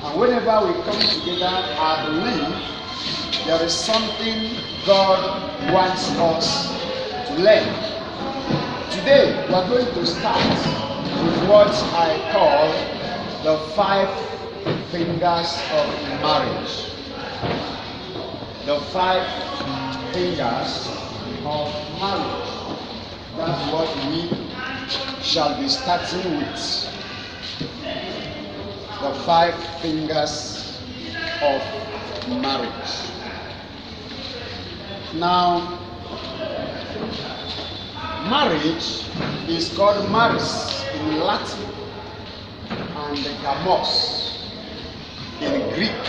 And whenever we come together, I believe there is something God wants us to learn. Today, we are going to start with what I call the 5 fingers of marriage. The 5 fingers of marriage. That's what we shall be starting with. The 5 fingers of marriage. Now, marriage is called maris in Latin and gamos in Greek,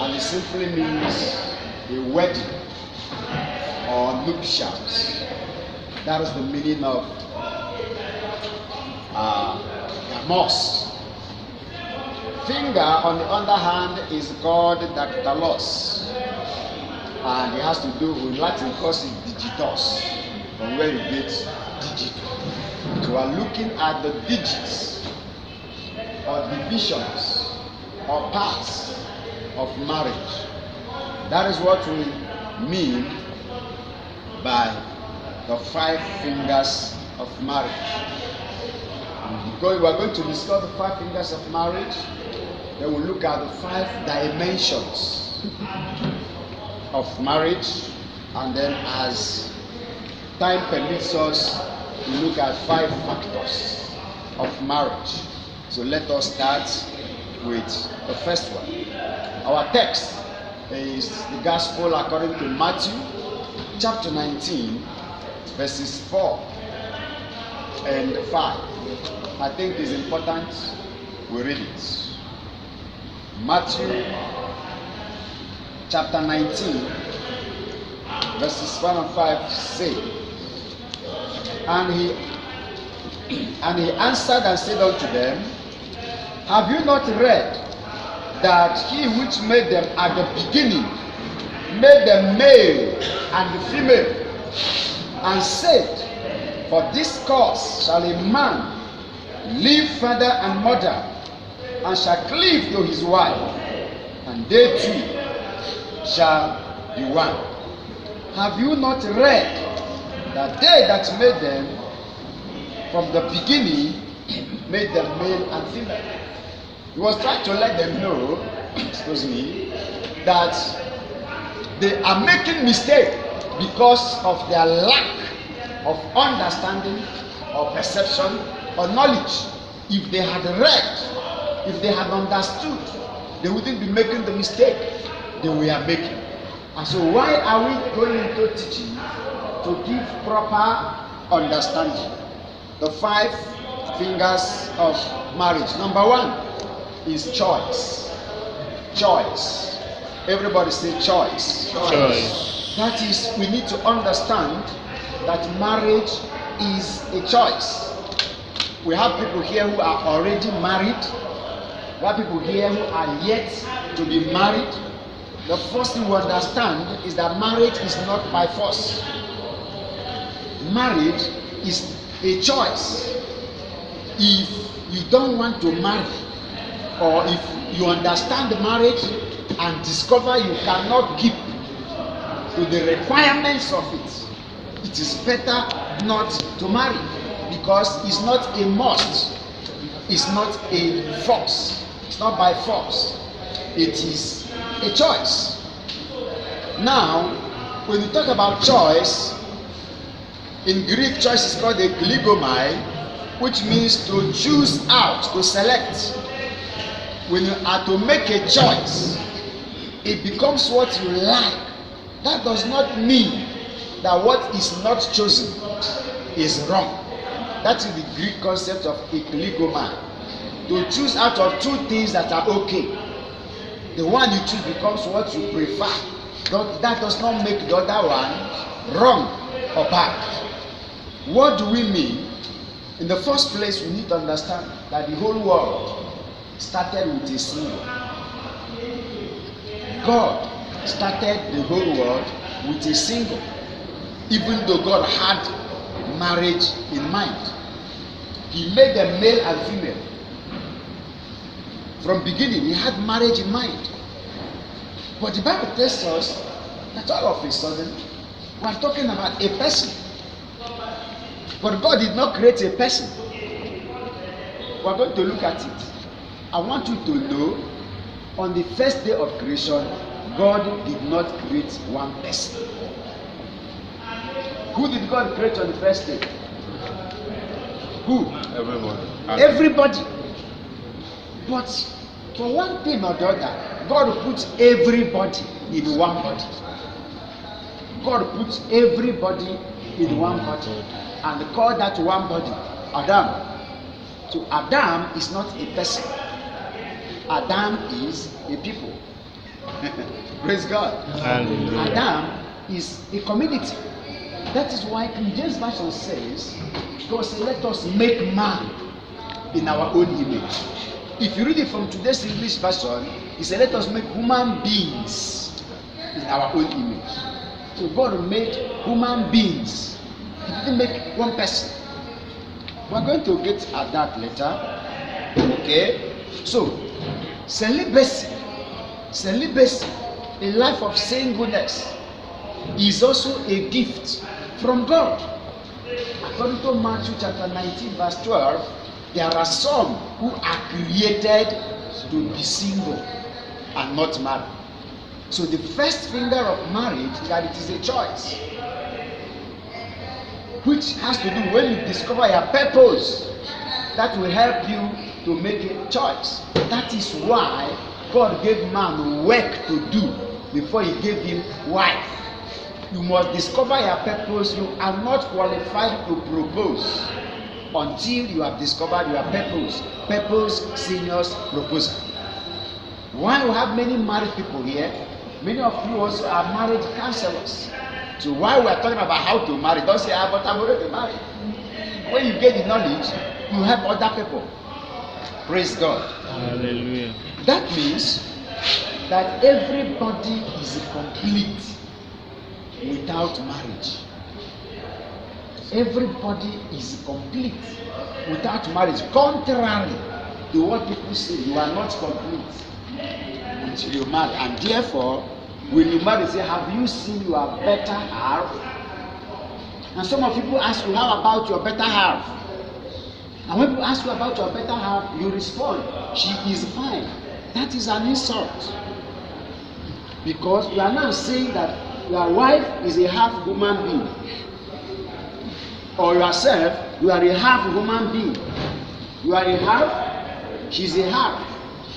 and it simply means a wedding or nuptials. That is the meaning of gamos. Finger, on the other hand, is called dactylos, and it has to do with Latin, calls it digitos, from where you get digital. So we are looking at the digits or divisions or parts of marriage. That is what we mean by the 5 fingers of marriage. Because we are going to discuss the 5 fingers of marriage, then we'll look at the 5 dimensions of marriage, and then as time permits us, we'll look at 5 factors of marriage. So let us start with the first one. Our text is the Gospel according to Matthew, chapter 19, verses 4 and 5. I think it's important we read it. Matthew chapter 19, verses 1 and 5 say, And he answered and said unto them, Have you not read that he which made them at the beginning made them male and female, and said, For this cause shall a man leave father and mother, and shall cleave to his wife, and they two shall be one. Have you not read that they that made them from the beginning made them male and female? He was trying to let them know, that they are making mistake because of their lack of understanding or perception or knowledge. If they had read, if they had understood, they wouldn't be making the mistake they were making. And so why are we going into teaching? To give proper understanding. The 5 fingers of marriage. Number 1 is choice. Choice. Everybody say choice. Choice. That is, we need to understand that marriage is a choice. We have people here who are already married. We have people here who are yet to be married. The first thing we understand is that marriage is not by force. Marriage is a choice. If you don't want to marry, or if you understand the marriage and discover you cannot keep to the requirements of it, it is better not to marry, because it's not a must, it's not a force, it's not by force, it is a choice. Now, when you talk about choice, in Greek, choice is called a kligomai, which means to choose out, to select. When you are to make a choice, it becomes what you like. That does not mean that what is not chosen is wrong. That is the Greek concept of ekligomai. To choose out of 2 things that are okay. The one you choose becomes what you prefer. That does not make the other one wrong or bad. What do we mean? In the first place, we need to understand that the whole world started with a single. God started the whole world with a single, even though God had marriage in mind. He made them male and female. From beginning, he had marriage in mind. But the Bible tells us that all of a sudden, we are talking about a person. But God did not create a person. We are going to look at it. I want you to know, on the first day of creation, God did not create one person. Who did God create on the first day? Who? Everybody. But for one thing or the other, God puts everybody in one body. God puts everybody in one body and called that one body Adam. So Adam is not a person. Adam is a people. Praise God. Hallelujah. Adam is a community. That is why King James Version says, God said, let us make man in our own image. If you read it from today's English version, he said, let us make human beings in our own image. So God made human beings. He didn't make one person. We're going to get at that later. Okay? So, celibacy, a life of singleness, is also a gift from God. According to Matthew chapter 19, verse 12, there are some who are created to be single and not married. So the first finger of marriage is that it is a choice, which has to do when you discover your purpose, that will help you to make a choice. That is why God gave man work to do before he gave him wife. You must discover your purpose. You are not qualified to propose until you have discovered your purpose. Purpose seniors proposal. Why we have many married people here? Many of you also are marriage counselors. So while we are talking about how to marry, don't say, but I'm already married. When you get the knowledge, you help other people. Praise God. Hallelujah. That means that everybody is complete without marriage. Everybody is complete without marriage. Contrary to what people say, you are not complete until you marry. And therefore, when you marry, say, have you seen your better half? And some of people ask you, how about your better half? And when people ask you about your better half, you respond, she is fine. That is an insult. Because you are now saying that your wife is a half human being. Or yourself, you are a half human being. You are a half, she's a half.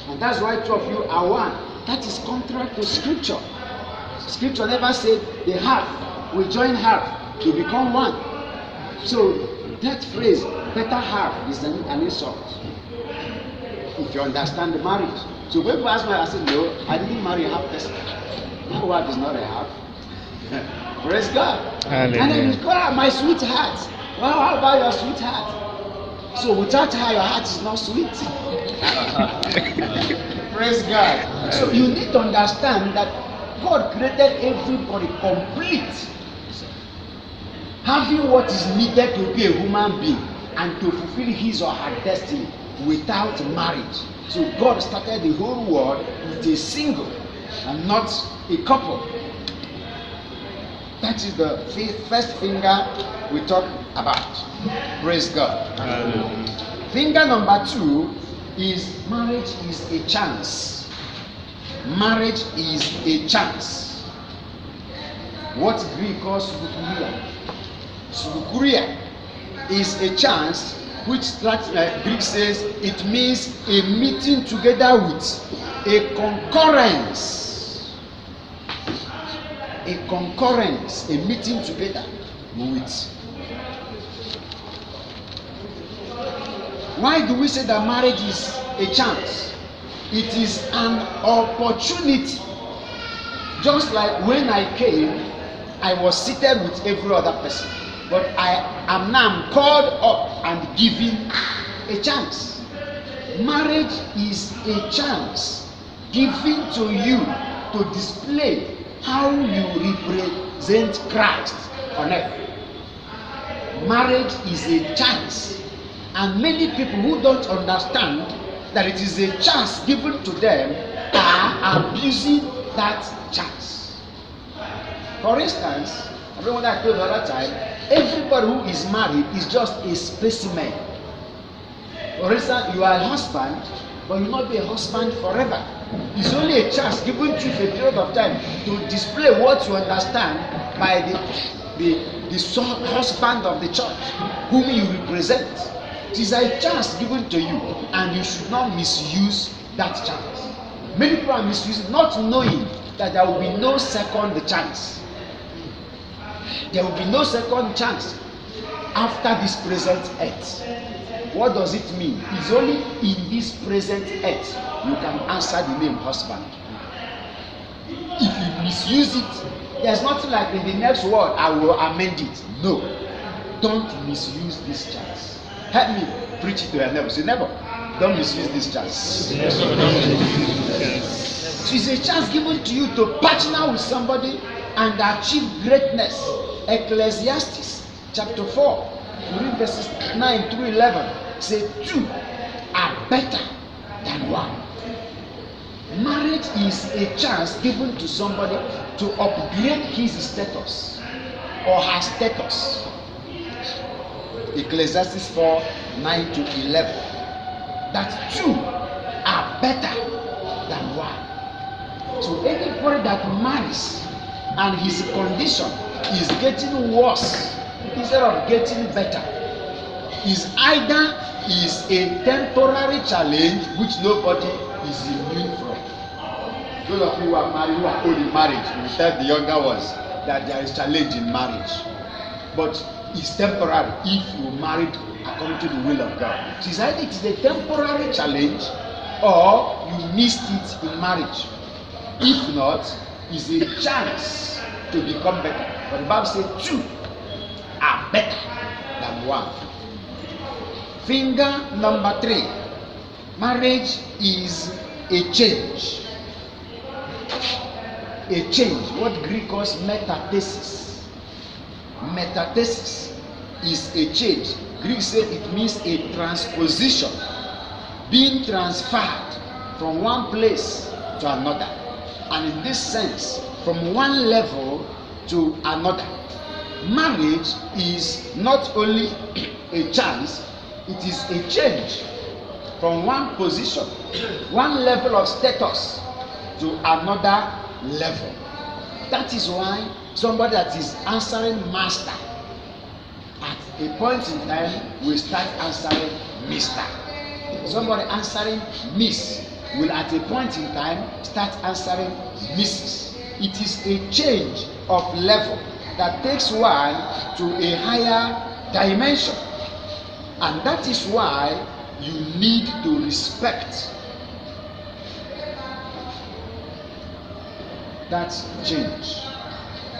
And that's why two of you are one. That is contrary to scripture. Scripture never said the half will join half to become one. So that phrase, better half, is an insult. If you understand the marriage. So when people ask me, I said, no, I didn't marry a half person. My wife is not a half. Praise God. Hallelujah. And then you call my sweetheart. Well, how about your sweetheart? So without her, your heart is not sweet. Praise God. So you need to understand that God created everybody complete, having what is needed to be a human being and to fulfill his or her destiny without marriage. So God started the whole world with a single and not a couple. That is the first finger we talk about. Praise God. Finger number 2 is marriage is a chance. Marriage is a chance. What Greek calls subukuria. Subukuria is a chance, which Greek says it means a meeting together with a concurrence. A concurrence, a meeting together with. Why do we say that marriage is a chance? It is an opportunity. Just like when I came, I was seated with every other person. But I am now called up and given a chance. Marriage is a chance given to you to display how you represent Christ on earth. Marriage is a chance. And many people who don't understand that it is a chance given to them are abusing that chance. For instance, I remember what I told the other time, everybody who is married is just a specimen. For instance, you are a husband, but you will not be a husband forever. It's only a chance given to you for a period of time to display what you understand by the husband of the church, whom you represent. It is a chance given to you, and you should not misuse that chance. Many people are misusing, not knowing that there will be no second chance. There will be no second chance after this present earth. What does it mean? It's only in this present earth you can answer the name husband. If you misuse it, there's nothing like in the next word I will amend it. No, don't misuse this chance. Help me preach it to your neighbor. Say, neighbor, don't misuse this chance. So it's a chance given to you to partner with somebody and achieve greatness. Ecclesiastes chapter 4, we read verses 9 through 11. Say, two are better than one. Marriage is a chance given to somebody to upgrade his status or her status. Ecclesiastes 4, 9 to 11. That two are better than one. So anybody that marries and his condition is getting worse instead of getting better is either a temporary challenge which nobody is immune from. Those of you who are married, who are old in marriage, you will tell the younger ones that there is challenge in marriage. But it's temporary if you married according to the will of God. So it's either it is a temporary challenge or you missed it in marriage. If not, it's a chance to become better. But the Bible says two are better than one. Finger number 3. Marriage is a change. A change. What Greek calls metathesis. Metathesis is a change. Greek says it means a transposition, being transferred from one place to another. And in this sense, from one level to another. Marriage is not only a chance, it is a change from one position, one level of status to another level. That is why somebody that is answering master at a point in time will start answering Mr. Somebody answering Miss will at a point in time start answering Mrs. It is a change of level that takes one to a higher dimension. And that is why you need to respect that change.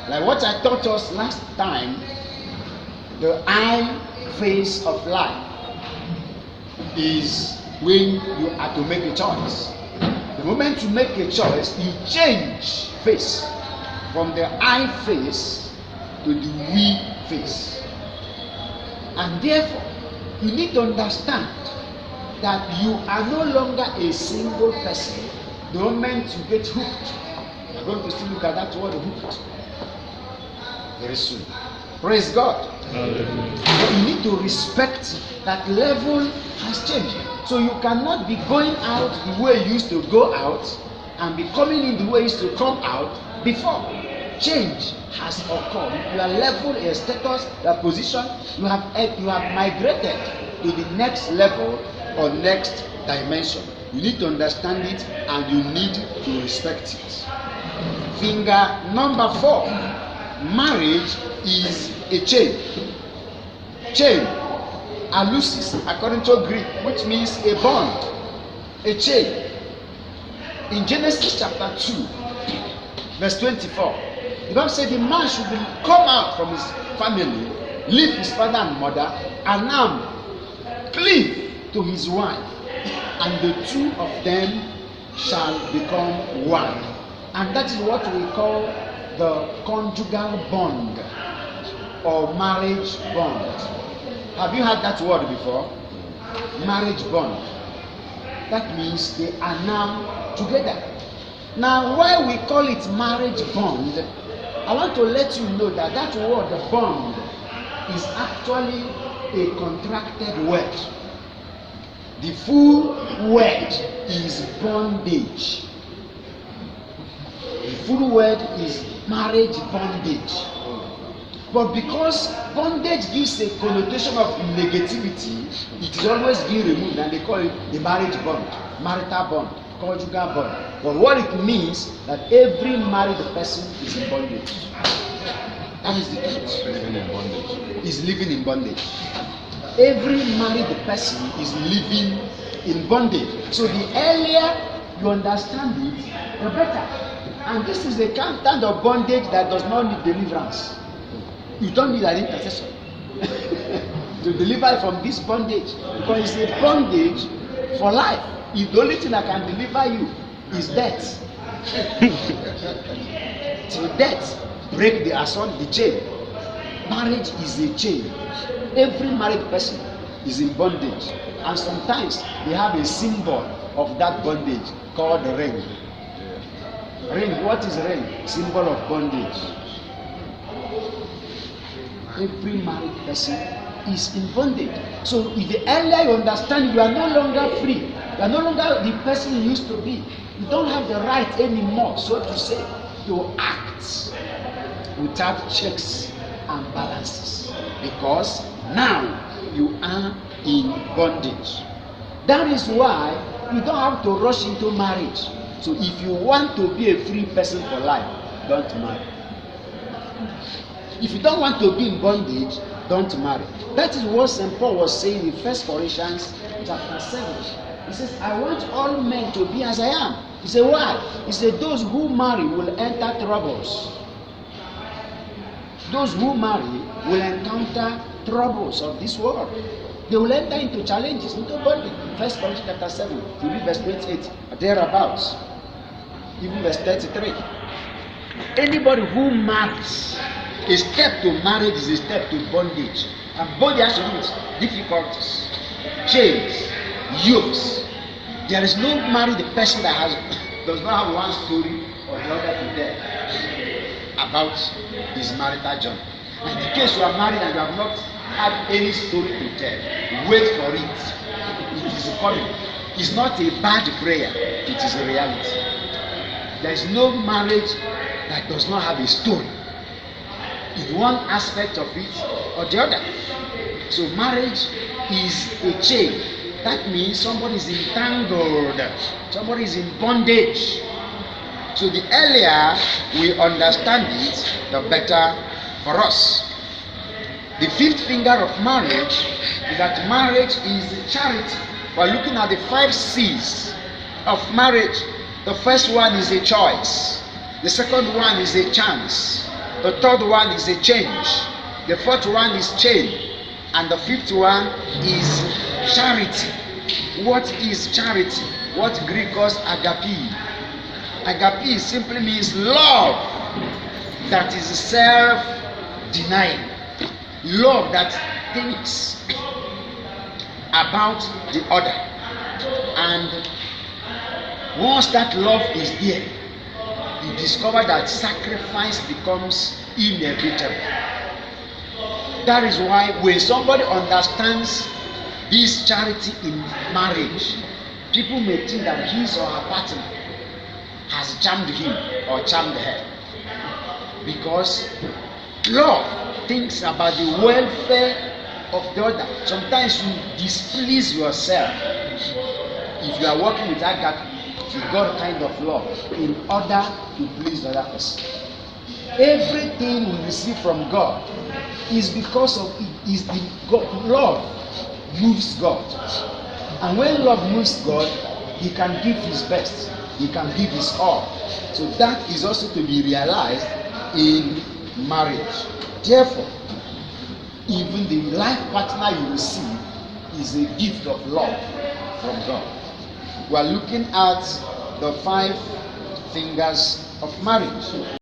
Like what I taught us last time, the I phase of life is when you are to make a choice. The moment you make a choice, you change phase from the I phase to the we phase. And therefore, you need to understand that you are no longer a single person the moment you get hooked. We're going to still look at that word hooked very soon. Praise God. But you need to respect that level has changed. So you cannot be going out the way you used to go out and be coming in the way you used to come out before. Change has occurred. Your level, your status, your position, you have migrated to the next level or next dimension. You need to understand it and you need to respect it. Finger number 4. Marriage is a chain. Chain, alusis, according to Greek, which means a bond, a chain. In Genesis chapter 2, verse 24, the Bible said the man should come out from his family, leave his father and mother, and now cleave to his wife, and the two of them shall become one. And that is what we call the conjugal bond or marriage bond. Have you heard that word before? Marriage bond. That means they are now together. Now, why we call it marriage bond, I want to let you know that that word, the bond, is actually a contracted word. The full word is bondage. The full word is marriage bondage. But because bondage gives a connotation of negativity, it is always being removed, and they call it the marriage bond, marital bond, conjugal bond. But what it means that every married person is in bondage. That is the truth. Living in bondage. Is living in bondage. Every married person is living in bondage. So the earlier you understand it, the better. And this is the kind of bondage that does not need deliverance. You don't need an intercessor to deliver from this bondage, because it's a bondage for life. If the only thing that can deliver you is death, till death break the chain. Marriage is a chain. Every married person is in bondage, and sometimes they have a symbol of that bondage called the ring. Ring, what is ring? Symbol of bondage. Every married person is in bondage. So if the earlier you understand, you are no longer free. You are no longer the person you used to be. You don't have the right anymore, so to say, to act without checks and balances, because now you are in bondage. That is why you don't have to rush into marriage. So if you want to be a free person for life, don't marry. If you don't want to be in bondage, don't marry. That is what St. Paul was saying in 1 Corinthians chapter 7. He says, I want all men to be as I am. He said, why? He said, those who marry will enter troubles. Those who marry will encounter troubles of this world. They will enter into challenges, into bondage. 1 Corinthians chapter 7, you read verse 28, thereabouts, even verse 33. Anybody who marries, a step to marriage is a step to bondage. And bondage has to do with difficulties, chains, yokes. There is no married person that does not have one story or the other to tell about his marital journey. In the case you are married and you have not had any story to tell, wait for it. It is coming. It's not a bad prayer, it is a reality. There is no marriage that does not have a story, in one aspect of it or the other. So marriage is a chain. That means somebody is entangled, somebody is in bondage. So the earlier we understand it, the better for us. The fifth finger of marriage is that marriage is charity. We're looking at the 5 C's of marriage. The first one is a choice. The second one is a chance. The third one is a change. The fourth one is change. And the fifth one is charity. What is charity? What Greek calls agape. Agape simply means love that is self-denying. Love that thinks about the other. And once that love is there, you discover that sacrifice becomes inevitable. That is why when somebody understands this charity in marriage, people may think that his or her partner has charmed him or charmed her. Because love thinks about the welfare of the other. Sometimes you displease yourself. If you are working with agape, you got a kind of love in order to please the other person. Everything we receive from God is because of it. Is the God, love moves God, and when love moves God, He can give His best. He can give His all. So that is also to be realized in marriage. Therefore, even the life partner you receive is a gift of love from God. We are looking at the 5 fingers of marriage.